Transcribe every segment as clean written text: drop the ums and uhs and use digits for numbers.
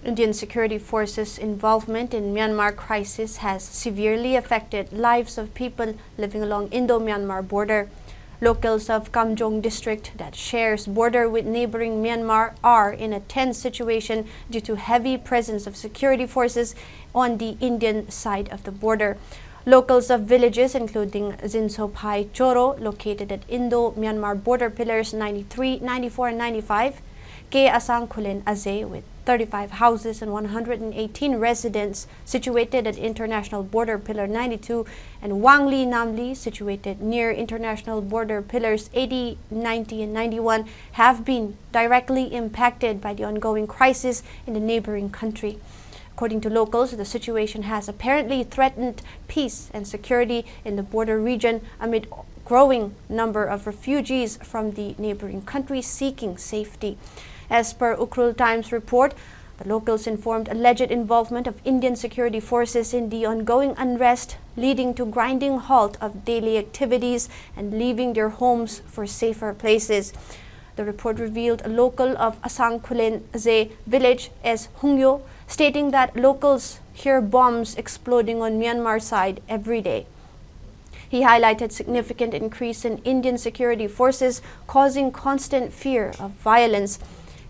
Indian security forces' involvement in Myanmar crisis has severely affected lives of people living along Indo-Myanmar border. Locals of Kamjong district that shares border with neighboring Myanmar are in a tense situation due to heavy presence of security forces on the Indian side of the border. Locals of villages including Zinsopai Choro, located at Indo-Myanmar border pillars 93, 94 and 95, Ke Asang Khulen Aze with 35 houses and 118 residents situated at International Border Pillar 92, and Wangli Namli, situated near International Border Pillars 80, 90 and 91, have been directly impacted by the ongoing crisis in the neighboring country. According to locals, the situation has apparently threatened peace and security in the border region amid growing number of refugees from the neighboring countries seeking safety. As per Ukhrul Times report, the locals informed alleged involvement of Indian security forces in the ongoing unrest, leading to grinding halt of daily activities and leaving their homes for safer places. The report revealed a local of Asang Khulen Aze village as Hungyo, stating that locals hear bombs exploding on Myanmar side every day. He highlighted significant increase in Indian security forces causing constant fear of violence.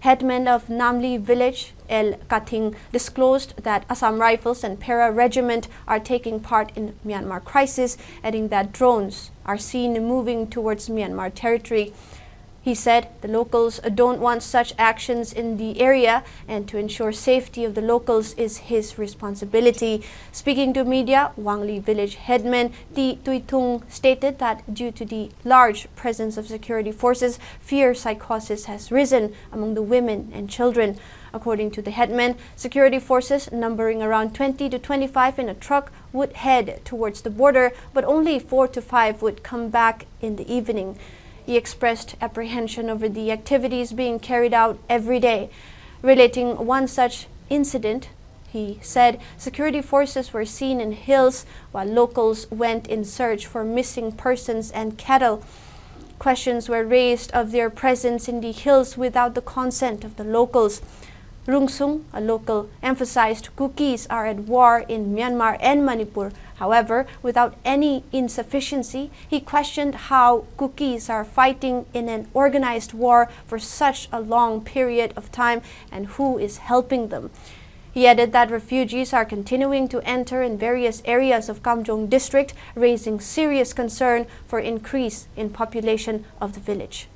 Headman of Namli village, El Kating, disclosed that Assam Rifles and Para Regiment are taking part in Myanmar crisis, adding that drones are seen moving towards Myanmar territory. He said the locals don't want such actions in the area, and to ensure safety of the locals is his responsibility. Speaking to media, Wangli village headman Ti Tuitung stated that due to the large presence of security forces, fear psychosis has risen among the women and children. According to the headman, security forces numbering around 20 to 25 in a truck would head towards the border, but only 4 to 5 would come back in the evening. He expressed apprehension over the activities being carried out every day. Relating one such incident, he said security forces were seen in hills while locals went in search for missing persons and cattle. Questions were raised of their presence in the hills without the consent of the locals. Rungsung, a local, emphasized Kukis are at war in Myanmar and Manipur. However, without any insufficiency, he questioned how Kukis are fighting in an organized war for such a long period of time and who is helping them. He added that refugees are continuing to enter in various areas of Kamjong district, raising serious concern for increase in population of the village.